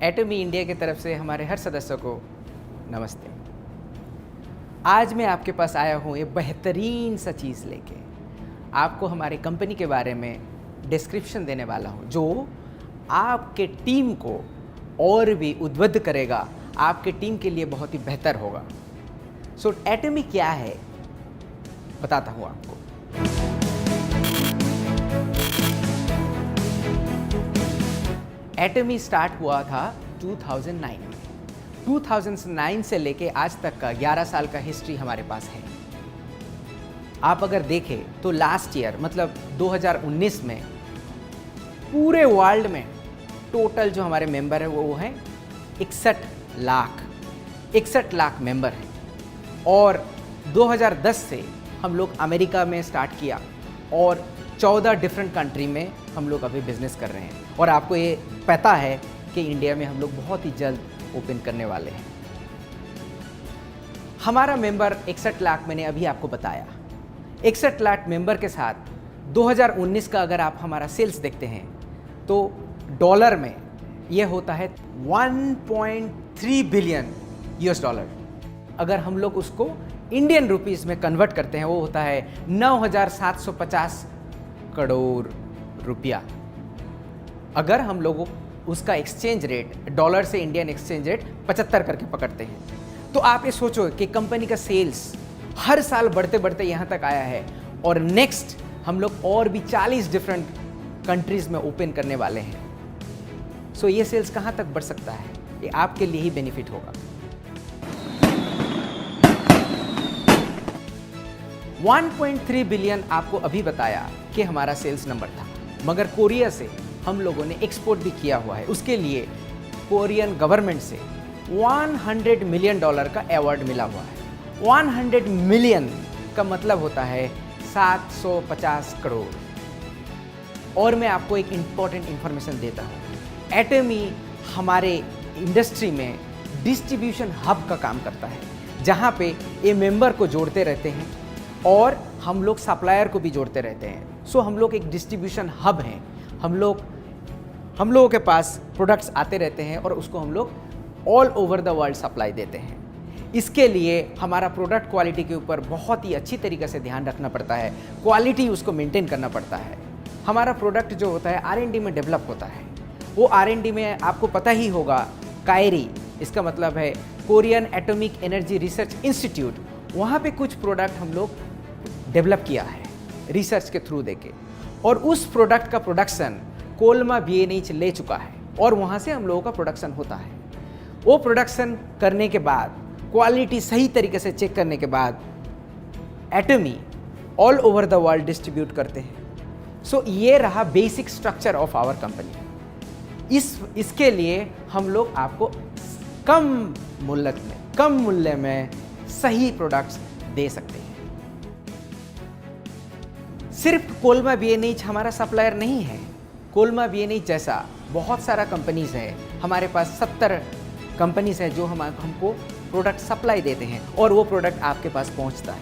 एटमी India की तरफ से हमारे हर सदस्यों को नमस्ते। आज मैं आपके पास आया हूँ एक बेहतरीन सा चीज़ लेके, आपको हमारी कंपनी के बारे में डिस्क्रिप्शन देने वाला हूँ जो आपके टीम को और भी उद्बुद्ध करेगा, आपके टीम के लिए बहुत ही बेहतर होगा। सो एटमी क्या है बताता हूँ आपको। एटमी स्टार्ट हुआ था 2009 में। 2009 से लेके आज तक का 11 साल का हिस्ट्री हमारे पास है। आप अगर देखें तो लास्ट ईयर मतलब 2019 में पूरे वर्ल्ड में टोटल जो हमारे मेंबर है वो हैं 61 लाख मेंबर हैं। और 2010 से हम लोग अमेरिका में स्टार्ट किया और 14 डिफरेंट कंट्री में हम लोग अभी बिजनेस कर रहे हैं। और आपको ये पता है कि इंडिया में हम लोग बहुत ही जल्द ओपन करने वाले हैं। हमारा मेंबर 61 लाख मैंने अभी आपको बताया। 61 लाख मेंबर के साथ 2019 का अगर आप हमारा सेल्स देखते हैं तो डॉलर में ये होता है 1.3 बिलियन यूएस डॉलर। अगर हम लोग उसको इंडियन रुपीस में कन्वर्ट करते हैं वो होता है 9,750 करोड़ रुपया। अगर हम लोग उसका एक्सचेंज रेट डॉलर से इंडियन एक्सचेंज रेट 75 करके पकड़ते हैं तो आप ये सोचो कि कंपनी का सेल्स हर साल बढ़ते बढ़ते यहाँ तक आया है और नेक्स्ट हम लोग और भी 40 डिफरेंट कंट्रीज में ओपन करने वाले हैं। सो ये सेल्स कहाँ तक बढ़ सकता है, ये आपके लिए ही बेनिफिट होगा। 1.3 बिलियन आपको अभी बताया कि हमारा सेल्स नंबर था, मगर कोरिया से हम लोगों ने एक्सपोर्ट भी किया हुआ है। उसके लिए कोरियन गवर्नमेंट से $100 मिलियन का अवार्ड मिला हुआ है। 100 मिलियन का मतलब होता है 750 करोड़। और मैं आपको एक इम्पॉर्टेंट इंफॉर्मेशन देता हूँ। एटमी हमारे इंडस्ट्री में डिस्ट्रीब्यूशन हब का काम करता है, जहाँ पे ये मेंबर को जोड़ते रहते हैं और हम लोग सप्लायर को भी जोड़ते रहते हैं। सो हम लोग एक डिस्ट्रीब्यूशन हब हैं। हम लोगों के पास प्रोडक्ट्स आते रहते हैं और उसको हम लोग all over the world supply देते हैं। इसके लिए हमारा प्रोडक्ट क्वालिटी के ऊपर बहुत ही अच्छी तरीके से ध्यान रखना पड़ता है, क्वालिटी उसको मेंटेन करना पड़ता है। हमारा प्रोडक्ट जो होता है R&D में डेवलप होता है। वो R&D में आपको पता ही होगा, कायरी, इसका मतलब है Korean atomic energy research institute, वहाँ पे कुछ प्रोडक्ट हम लोग डेवलप किया है रिसर्च के थ्रू देके, और उस प्रोडक्ट का प्रोडक्शन कोलमा BNH ले चुका है और वहाँ से हम लोगों का प्रोडक्शन होता है। वो प्रोडक्शन करने के बाद, क्वालिटी सही तरीके से चेक करने के बाद एटमी all over the world distribute करते हैं। सो ये रहा basic structure of our company. इसके लिए हम लोग आपको कम मूल्य में सही प्रोडक्ट्स दे सकते हैं। सिर्फ कोलमा BNH हमारा सप्लायर नहीं है। कोलमा BNH जैसा बहुत सारा कंपनीज है। हमारे पास 70 कंपनीज है जो हमको प्रोडक्ट सप्लाई देते हैं और वो प्रोडक्ट आपके पास पहुंचता है।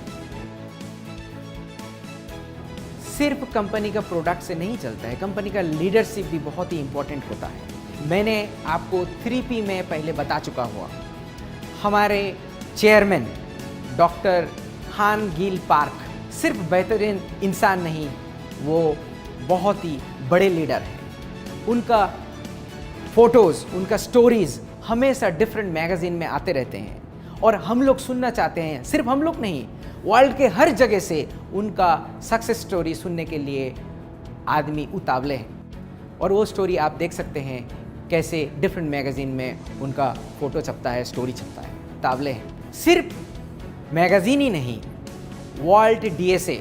सिर्फ कंपनी का प्रोडक्ट से नहीं चलता है, कंपनी का लीडरशिप भी बहुत ही इंपॉर्टेंट होता है। मैंने आपको 3P में पहले बता चुका हुआ। हमारे चेयरमैन डॉक्टर हान गिल पार्क सिर्फ बेहतरीन इंसान नहीं, वो बहुत ही बड़े लीडर हैं। उनका फोटोज़, उनका स्टोरीज़ हमेशा डिफरेंट मैगज़ीन में आते रहते हैं और हम लोग सुनना चाहते हैं। सिर्फ हम लोग नहीं, वर्ल्ड के हर जगह से उनका सक्सेस स्टोरी सुनने के लिए आदमी उतावले हैं। और वो स्टोरी आप देख सकते हैं कैसे डिफरेंट मैगज़ीन में उनका फ़ोटो छपता है, स्टोरी छपता है, उतावले हैं। सिर्फ मैगज़ीन ही नहीं, वर्ल्ड DSA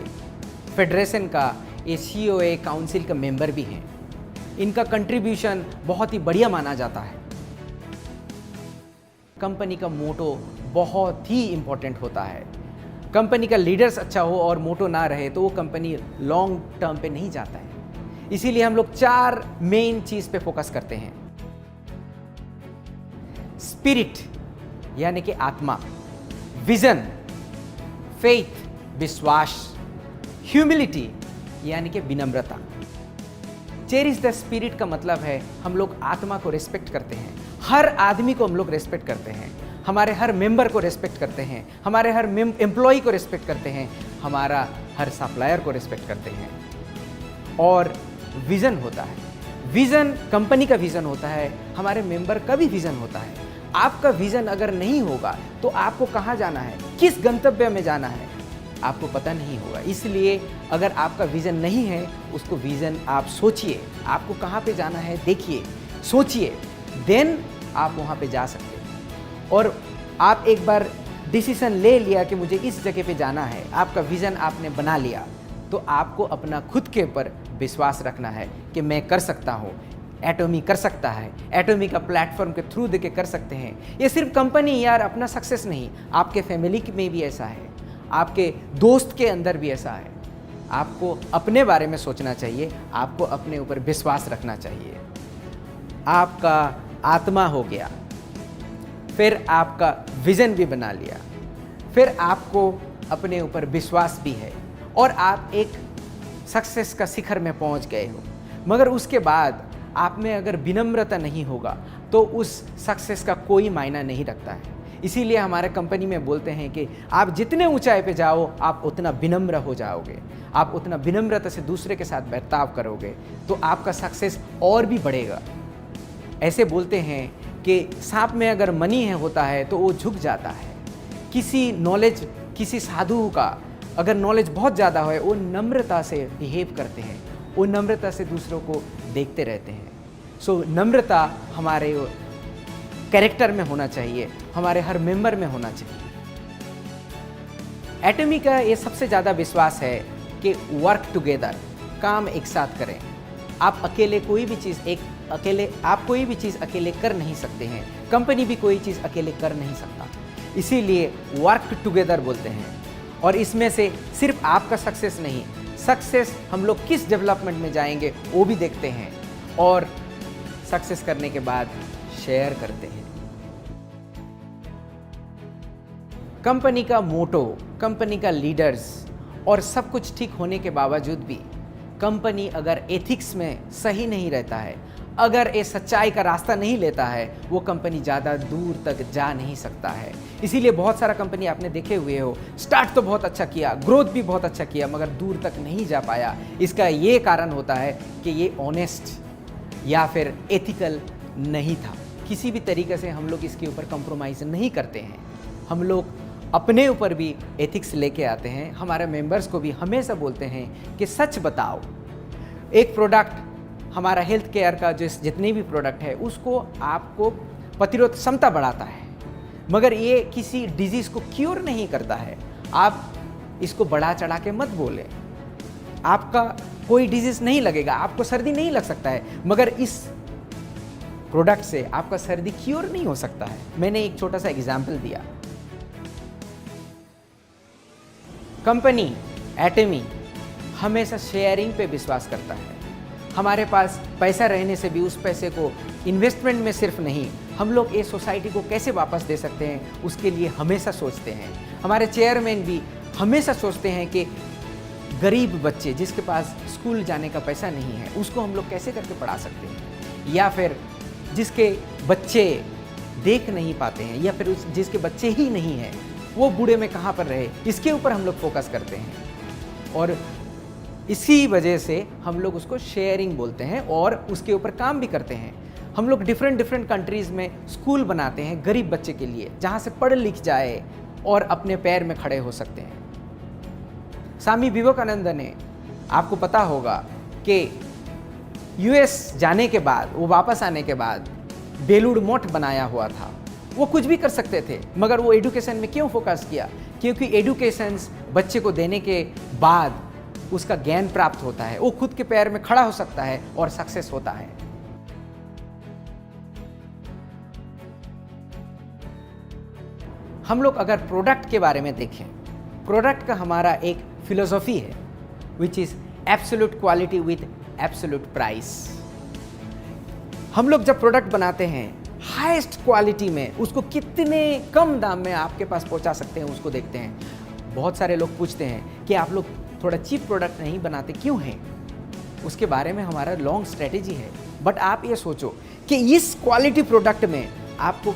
फेडरेशन का COA काउंसिल का मेंबर भी हैं। इनका कंट्रीब्यूशन बहुत ही बढ़िया माना जाता है। कंपनी का मोटो बहुत ही इम्पोर्टेंट होता है। कंपनी का लीडर्स अच्छा हो और मोटो ना रहे तो वो कंपनी लॉन्ग टर्म पे नहीं जाता है। इसीलिए हम लोग 4 मेन चीज़ पे फोकस करते हैं। स्पिरिट यानी कि आत्मा, विजन, फेथ विश्वास, ह्यूमिलिटी यानी कि विनम्रता। चेरिश द स्पिरिट का मतलब है हम लोग आत्मा को रिस्पेक्ट करते हैं, हर आदमी को हम लोग रिस्पेक्ट करते हैं, हमारे हर मेंबर को रिस्पेक्ट करते हैं, हमारे हर एम्प्लॉय को रिस्पेक्ट करते हैं, हमारा हर सप्लायर को रिस्पेक्ट करते हैं। और विज़न होता है, विज़न कंपनी का विज़न होता है, हमारे मेंबर का भी विज़न होता है। आपका विज़न अगर नहीं होगा तो आपको कहाँ जाना है, किस गंतव्य में जाना है, आपको पता नहीं होगा। इसलिए अगर आपका विज़न नहीं है, उसको विज़न आप सोचिए, आपको कहाँ पे जाना है देखिए, सोचिए, देन आप वहाँ पे जा सकते हैं। और आप एक बार डिसीजन ले लिया कि मुझे इस जगह पे जाना है, आपका विज़न आपने बना लिया, तो आपको अपना खुद के ऊपर विश्वास रखना है कि मैं कर सकता हूँ। एटॉमी कर सकता है, एटॉमी का प्लेटफॉर्म के थ्रू देके कर सकते हैं। ये सिर्फ कंपनी यार अपना सक्सेस नहीं, आपके फैमिली में भी ऐसा है, आपके दोस्त के अंदर भी ऐसा है। आपको अपने बारे में सोचना चाहिए, आपको अपने ऊपर विश्वास रखना चाहिए। आपका आत्मा हो गया, फिर आपका विज़न भी बना लिया, फिर आपको अपने ऊपर विश्वास भी है और आप एक सक्सेस का शिखर में पहुंच गए हो। मगर उसके बाद आप में अगर विनम्रता नहीं होगा तो उस सक्सेस का कोई मायना नहीं रखता है। इसीलिए हमारे कंपनी में बोलते हैं कि आप जितने ऊंचाई पे जाओ आप उतना विनम्र हो जाओगे, आप उतना विनम्रता से दूसरे के साथ बर्ताव करोगे तो आपका सक्सेस और भी बढ़ेगा। ऐसे बोलते हैं कि सांप में अगर मनी होता है तो वो झुक जाता है। किसी नॉलेज, किसी साधु का अगर नॉलेज बहुत ज़्यादा है, वो नम्रता से बिहेव करते हैं, वो नम्रता से दूसरों को देखते रहते हैं। सो नम्रता हमारे कैरेक्टर में होना चाहिए, हमारे हर मेंबर में होना चाहिए। एटॉमी का ये सबसे ज़्यादा विश्वास है कि वर्क टुगेदर, काम एक साथ करें। आप अकेले कोई भी चीज़ अकेले कर नहीं सकते हैं, कंपनी भी कोई चीज़ अकेले कर नहीं सकता। इसीलिए वर्क टुगेदर बोलते हैं। और इसमें से सिर्फ आपका सक्सेस नहीं, सक्सेस हम लोग किस डेवलपमेंट में जाएंगे वो भी देखते हैं और सक्सेस करने के बाद शेयर करते हैं। कंपनी का मोटो, कंपनी का लीडर्स और सब कुछ ठीक होने के बावजूद भी कंपनी अगर एथिक्स में सही नहीं रहता है, अगर ये सच्चाई का रास्ता नहीं लेता है, वो कंपनी ज़्यादा दूर तक जा नहीं सकता है। इसीलिए बहुत सारा कंपनी आपने देखे हुए हो, स्टार्ट तो बहुत अच्छा किया, ग्रोथ भी बहुत अच्छा किया, मगर दूर तक नहीं जा पाया। इसका ये कारण होता है कि ये ऑनेस्ट या फिर एथिकल नहीं था। किसी भी तरीके से हम लोग इसके ऊपर कंप्रोमाइज़ नहीं करते हैं। हम लोग अपने ऊपर भी एथिक्स लेके आते हैं, हमारे मेंबर्स को भी हमेशा बोलते हैं कि सच बताओ। एक प्रोडक्ट, हमारा हेल्थ केयर का जितने भी प्रोडक्ट है उसको आपको प्रतिरोध क्षमता बढ़ाता है, मगर ये किसी डिजीज़ को क्योर नहीं करता है। आप इसको बढ़ा चढ़ा के मत बोलें। आपका कोई डिजीज़ नहीं लगेगा, आपको सर्दी नहीं लग सकता है, मगर इस प्रोडक्ट से आपका सर्दी क्योर नहीं हो सकता है। मैंने एक छोटा सा एग्जाम्पल दिया। कंपनी एटॉमी हमेशा शेयरिंग पे विश्वास करता है। हमारे पास पैसा रहने से भी उस पैसे को इन्वेस्टमेंट में सिर्फ नहीं, हम लोग ये सोसाइटी को कैसे वापस दे सकते हैं उसके लिए हमेशा सोचते हैं। हमारे चेयरमैन भी हमेशा सोचते हैं कि गरीब बच्चे जिसके पास स्कूल जाने का पैसा नहीं है उसको हम लोग कैसे करके पढ़ा सकते हैं, या फिर जिसके बच्चे देख नहीं पाते हैं, या फिर जिसके बच्चे ही नहीं हैं वो बूढ़े में कहाँ पर रहे, इसके ऊपर हम लोग फोकस करते हैं। और इसी वजह से हम लोग उसको शेयरिंग बोलते हैं और उसके ऊपर काम भी करते हैं। हम लोग डिफरेंट कंट्रीज़ में स्कूल बनाते हैं गरीब बच्चे के लिए, जहाँ से पढ़ लिख जाए और अपने पैर में खड़े हो सकते हैं। स्वामी विवेकानंद ने, आपको पता होगा कि यूएस जाने के बाद, वो वापस आने के बाद बेलूर मठ बनाया हुआ था। वो कुछ भी कर सकते थे, मगर वो एजुकेशन में क्यों फोकस किया? क्योंकि एजुकेशन बच्चे को देने के बाद उसका ज्ञान प्राप्त होता है, वो खुद के पैर में खड़ा हो सकता है और सक्सेस होता है। हम लोग अगर प्रोडक्ट के बारे में देखें, प्रोडक्ट का हमारा एक फिलोसॉफी है which is absolute quality with absolute price. हम लोग जब प्रोडक्ट बनाते हैं हाईएस्ट क्वालिटी में उसको कितने कम दाम में आपके पास पहुंचा सकते हैं उसको देखते हैं। बहुत सारे लोग पूछते हैं कि आप लोग थोड़ा चीप प्रोडक्ट नहीं बनाते क्यों हैं? उसके बारे में हमारा लॉन्ग स्ट्रेटेजी है। बट आप ये सोचो कि इस क्वालिटी प्रोडक्ट में आपको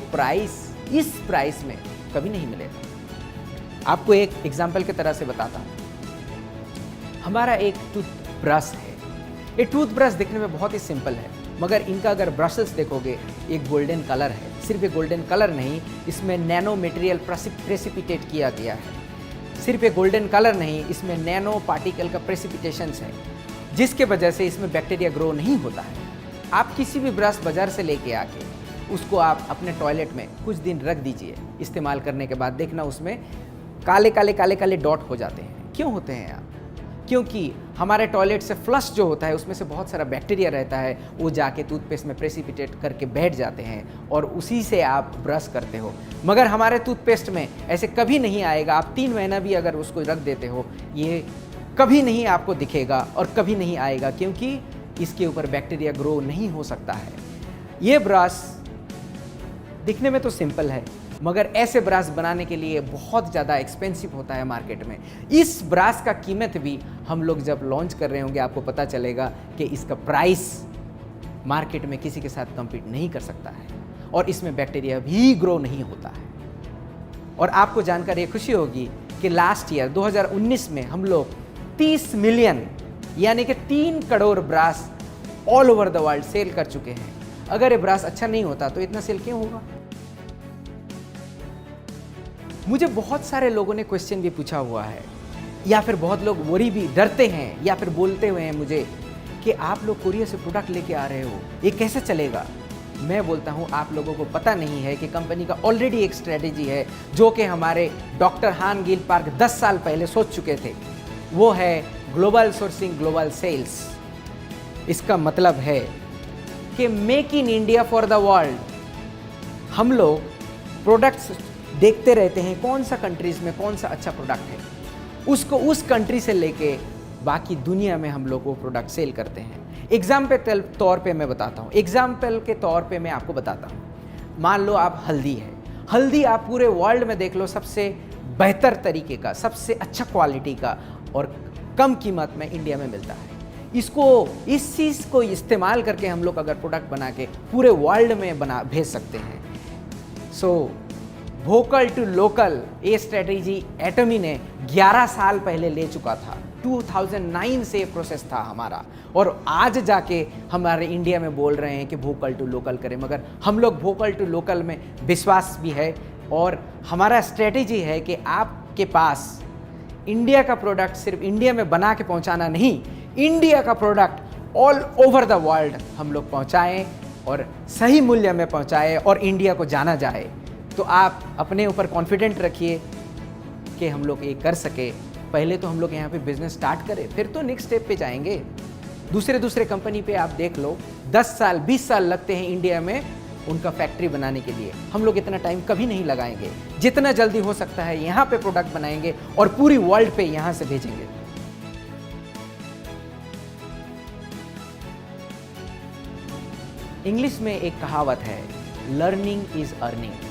इस प्राइस में कभी नहीं मिलेगा। आपको एक एग्जांपल की तरह से बताता हूँ। हमारा एक टूथब्रश है। ये टूथब्रश दिखने में बहुत ही सिंपल है, मगर इनका अगर ब्रशेस देखोगे एक गोल्डन कलर है। सिर्फ एक गोल्डन कलर नहीं, इसमें नैनो मटेरियल प्रेसिपिटेट किया गया है। सिर्फ एक गोल्डन कलर नहीं, इसमें नैनो पार्टिकल का प्रेसिपिटेशंस है, जिसके वजह से इसमें बैक्टीरिया ग्रो नहीं होता है। आप किसी भी ब्रश बाजार से लेके आके उसको आप अपने टॉयलेट में कुछ दिन रख दीजिए। इस्तेमाल करने के बाद देखना उसमें काले काले डॉट हो जाते हैं। क्यों होते हैं आप? क्योंकि हमारे टॉयलेट से फ्लश जो होता है उसमें से बहुत सारा बैक्टीरिया रहता है, वो जाके टूथपेस्ट में प्रेसिपिटेट करके बैठ जाते हैं और उसी से आप ब्रश करते हो। मगर हमारे टूथपेस्ट में ऐसे कभी नहीं आएगा। आप 3 महीना भी अगर उसको रख देते हो, ये कभी नहीं आपको दिखेगा और कभी नहीं आएगा, क्योंकि इसके ऊपर बैक्टीरिया ग्रो नहीं हो सकता है। ये ब्रश दिखने में तो सिंपल है, मगर ऐसे ब्रश बनाने के लिए बहुत ज़्यादा एक्सपेंसिव होता है मार्केट में। इस ब्रश का कीमत भी हम लोग जब लॉन्च कर रहे होंगे आपको पता चलेगा कि इसका प्राइस मार्केट में किसी के साथ कम्पीट नहीं कर सकता है और इसमें बैक्टीरिया भी ग्रो नहीं होता है। और आपको जानकर ये खुशी होगी कि लास्ट ईयर 2019 में हम लोग 30 मिलियन यानी कि 3 crore brush all over the world sell कर चुके हैं। अगर ये ब्रश अच्छा नहीं होता तो इतना सेल क्यों होगा? मुझे बहुत सारे लोगों ने क्वेश्चन भी पूछा हुआ है, या फिर बहुत लोग वरी भी डरते हैं या फिर बोलते हुए हैं मुझे कि आप लोग कोरिया से प्रोडक्ट लेके आ रहे हो, ये कैसे चलेगा? मैं बोलता हूँ आप लोगों को पता नहीं है कि कंपनी का ऑलरेडी एक स्ट्रेटेजी है जो कि हमारे डॉक्टर हान गिल पार्क 10 साल पहले सोच चुके थे। वो है ग्लोबल सोर्सिंग ग्लोबल सेल्स। इसका मतलब है कि make in India for the world. हम लोग प्रोडक्ट्स देखते रहते हैं कौन सा कंट्रीज में कौन सा अच्छा प्रोडक्ट है, उसको उस कंट्री से लेके बाकी दुनिया में हम लोग वो प्रोडक्ट सेल करते हैं। एग्जाम्पल तौर पे मैं बताता हूँ, एग्जाम्पल के तौर पे मैं आपको बताता हूँ। मान लो आप हल्दी है, हल्दी आप पूरे वर्ल्ड में देख लो सबसे बेहतर तरीके का, सबसे अच्छा क्वालिटी का और कम कीमत में इंडिया में मिलता है। इस चीज़ को इस्तेमाल करके हम लोग अगर प्रोडक्ट बना के पूरे वर्ल्ड में भेज सकते हैं। सो वोकल टू लोकल ये स्ट्रेटेजी एटमी ने 11 साल पहले ले चुका था। 2009 से प्रोसेस था हमारा, और आज जाके हमारे इंडिया में बोल रहे हैं कि वोकल टू लोकल करें। मगर हम लोग वोकल टू लोकल में विश्वास भी है और हमारा स्ट्रेटेजी है कि आपके पास इंडिया का प्रोडक्ट सिर्फ इंडिया में बना के पहुंचाना नहीं, इंडिया का product all over the world हम लोग पहुंचाएं और सही मूल्य में पहुंचाएं और इंडिया को जाना जाए। तो आप अपने ऊपर कॉन्फिडेंट रखिए कि हम लोग ये कर सके। पहले तो हम लोग यहाँ पे बिजनेस स्टार्ट करें, फिर तो नेक्स्ट स्टेप पे जाएंगे। दूसरे कंपनी पे आप देख लो 10 साल 20 साल लगते हैं इंडिया में उनका फैक्ट्री बनाने के लिए। हम लोग इतना टाइम कभी नहीं लगाएंगे। जितना जल्दी हो सकता है यहाँ पे प्रोडक्ट बनाएंगे और पूरी वर्ल्ड पे यहाँ से भेजेंगे। इंग्लिश में एक कहावत है, लर्निंग इज अर्निंग।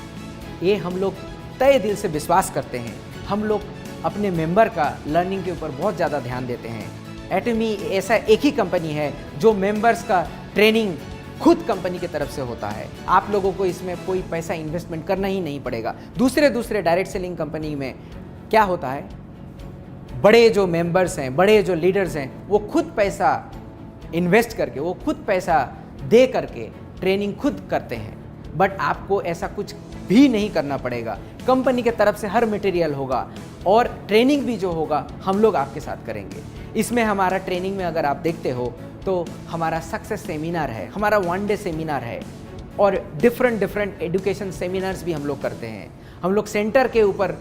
ये हम लोग तय दिल से विश्वास करते हैं। हम लोग अपने मेंबर का लर्निंग के ऊपर बहुत ज़्यादा ध्यान देते हैं। एटमी ऐसा एक ही कंपनी है जो मेंबर्स का ट्रेनिंग खुद कंपनी की तरफ से होता है। आप लोगों को इसमें कोई पैसा इन्वेस्टमेंट करना ही नहीं पड़ेगा। दूसरे डायरेक्ट सेलिंग कंपनी में क्या होता है, बड़े जो मेंबर्स हैं, बड़े जो लीडर्स हैं, वो खुद पैसा इन्वेस्ट करके, वो खुद पैसा दे करके ट्रेनिंग खुद करते हैं। बट आपको ऐसा कुछ भी नहीं करना पड़ेगा। कंपनी की तरफ से हर मटेरियल होगा और ट्रेनिंग भी जो होगा हम लोग आपके साथ करेंगे। इसमें हमारा ट्रेनिंग में अगर आप देखते हो तो हमारा सक्सेस सेमिनार है, हमारा 1 डे सेमिनार है और डिफरेंट एजुकेशन सेमिनार्स भी हम लोग करते हैं। हम लोग सेंटर के ऊपर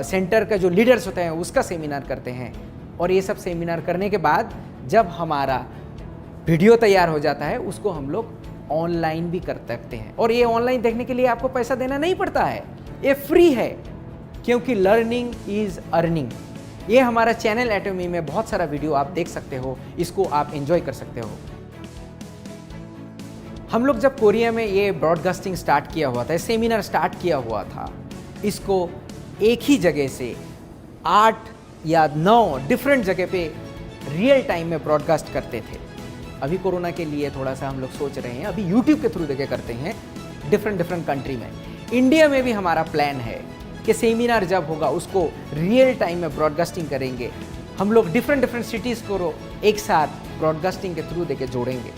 सेंटर का जो लीडर्स होते हैं उसका सेमिनार करते हैं। और ये सब सेमिनार करने के बाद जब हमारा वीडियो तैयार हो जाता है उसको हम लोग ऑनलाइन भी कर सकते हैं। और ये ऑनलाइन देखने के लिए आपको पैसा देना नहीं पड़ता है, ये फ्री है, क्योंकि लर्निंग इज अर्निंग। ये हमारा चैनल एटमी में बहुत सारा वीडियो आप देख सकते हो, इसको आप एंजॉय कर सकते हो। हम लोग जब कोरिया में ये ब्रॉडकास्टिंग स्टार्ट किया हुआ था, सेमिनार स्टार्ट किया हुआ था, इसको एक ही जगह से 8 या 9 डिफरेंट जगह पे रियल टाइम में ब्रॉडकास्ट करते थे। अभी कोरोना के लिए थोड़ा सा हम लोग सोच रहे हैं, अभी यूट्यूब के थ्रू देके करते हैं डिफरेंट कंट्री में। इंडिया में भी हमारा प्लान है कि सेमिनार जब होगा उसको रियल टाइम में ब्रॉडकास्टिंग करेंगे। हम लोग डिफरेंट सिटीज़ को एक साथ ब्रॉडकास्टिंग के थ्रू देके जोड़ेंगे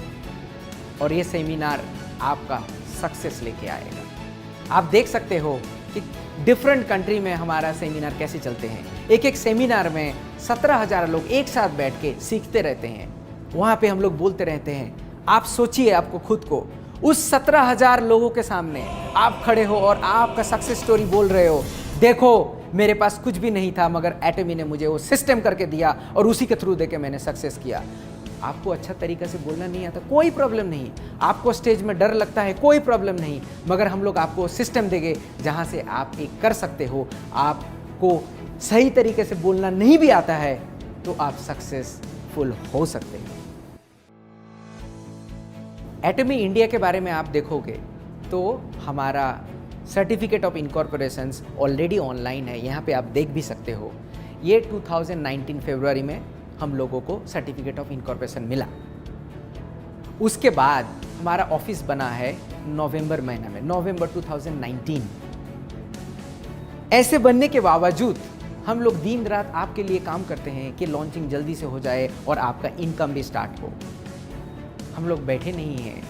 और ये सेमिनार आपका सक्सेस लेके आएगा। आप देख सकते हो कि डिफरेंट कंट्री में हमारा सेमिनार कैसे चलते हैं। एक सेमिनार में 17,000 लोग एक साथ बैठ के सीखते रहते हैं। वहाँ पे हम लोग बोलते रहते हैं। आप सोचिए, आपको खुद को उस 17,000 लोगों के सामने आप खड़े हो और आपका सक्सेस स्टोरी बोल रहे हो। देखो, मेरे पास कुछ भी नहीं था मगर एटमी ने मुझे वो सिस्टम करके दिया और उसी के थ्रू देके मैंने सक्सेस किया। आपको अच्छा तरीका से बोलना नहीं आता, कोई प्रॉब्लम नहीं। आपको स्टेज में डर लगता है, कोई प्रॉब्लम नहीं, मगर हम लोग आपको सिस्टम देंगे जहाँ से आप एक कर सकते हो। आपको सही तरीके से बोलना नहीं भी आता है तो आप सक्सेसफुल हो सकते हैं। एटमी इंडिया के बारे में आप देखोगे तो हमारा सर्टिफिकेट ऑफ इनकॉर्पोरेशंस ऑलरेडी ऑनलाइन है, यहाँ पे आप देख भी सकते हो। ये 2019 फरवरी में हम लोगों को सर्टिफिकेट ऑफ इनकॉर्पोरेशन मिला। उसके बाद हमारा ऑफिस बना है नवंबर महीने में, नवंबर 2019। ऐसे बनने के बावजूद हम लोग दिन रात आपके लिए काम करते हैं कि लॉन्चिंग जल्दी से हो जाए और आपका इनकम भी स्टार्ट हो। हम लोग बैठे नहीं हैं,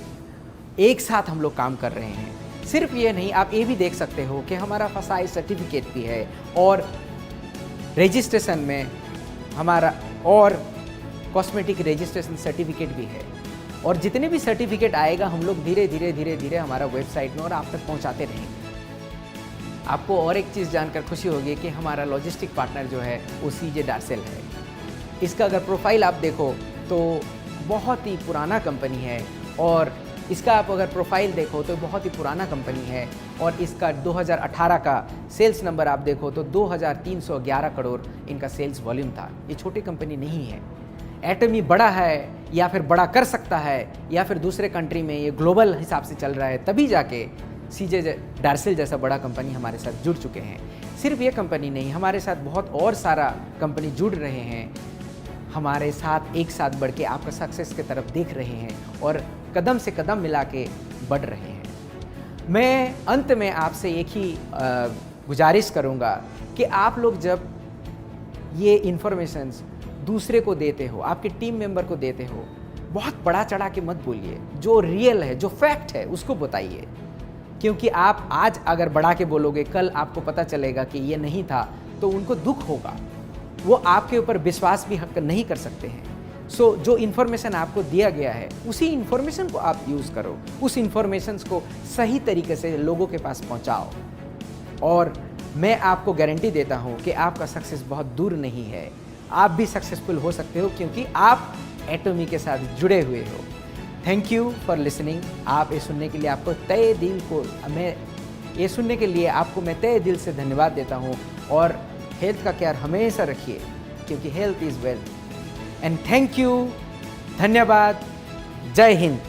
एक साथ हम लोग काम कर रहे हैं। सिर्फ ये नहीं, आप ये भी देख सकते हो कि हमारा फसाई सर्टिफिकेट भी है और रजिस्ट्रेशन में हमारा और कॉस्मेटिक रजिस्ट्रेशन सर्टिफिकेट भी है। और जितने भी सर्टिफिकेट आएगा हम लोग धीरे धीरे हमारा वेबसाइट में और आप तक पहुंचाते रहेंगे। आपको और एक चीज़ जानकर खुशी होगी कि हमारा लॉजिस्टिक पार्टनर जो है वो CJ डार्सेल है। इसका अगर प्रोफाइल आप देखो तो बहुत ही पुराना कंपनी है और इसका आप अगर प्रोफाइल देखो तो बहुत ही पुराना कंपनी है और इसका 2018 का सेल्स नंबर आप देखो तो 2311 करोड़ इनका सेल्स वॉल्यूम था। ये छोटी कंपनी नहीं है। एटमी बड़ा है या फिर बड़ा कर सकता है या फिर दूसरे कंट्री में ये ग्लोबल हिसाब से चल रहा है, तभी जाके CJ डार्सेल जैसा बड़ा कंपनी हमारे साथ जुड़ चुके हैं। सिर्फ ये कंपनी नहीं, हमारे साथ बहुत और सारा कंपनी जुड़ रहे हैं, हमारे साथ एक साथ बढ़ के आपका सक्सेस की तरफ देख रहे हैं और कदम से कदम मिला के बढ़ रहे हैं। मैं अंत में आपसे एक ही गुजारिश करूंगा कि आप लोग जब ये इन्फॉर्मेशंस दूसरे को देते हो, आपके टीम मेंबर को देते हो, बहुत बड़ा चढ़ा के मत बोलिए। जो रियल है, जो फैक्ट है उसको बताइए, क्योंकि आप आज अगर बढ़ा के बोलोगे, कल आपको पता चलेगा कि ये नहीं था तो उनको दुख होगा, वो आपके ऊपर विश्वास भी नहीं कर सकते हैं। सो जो इन्फॉर्मेशन आपको दिया गया है उसी इन्फॉर्मेशन को आप यूज़ करो, उस इन्फॉर्मेशन को सही तरीके से लोगों के पास पहुंचाओ और मैं आपको गारंटी देता हूं कि आपका सक्सेस बहुत दूर नहीं है। आप भी सक्सेसफुल हो सकते हो क्योंकि आप एटमी के साथ जुड़े हुए हो। Thank you for listening. आप ये सुनने के लिए आपको तय दिल को मैं तय दिल से धन्यवाद देता हूँ। और हेल्थ का ख्याल हमेशा रखिए क्योंकि health is wealth. And thank you, धन्यवाद, जय हिंद।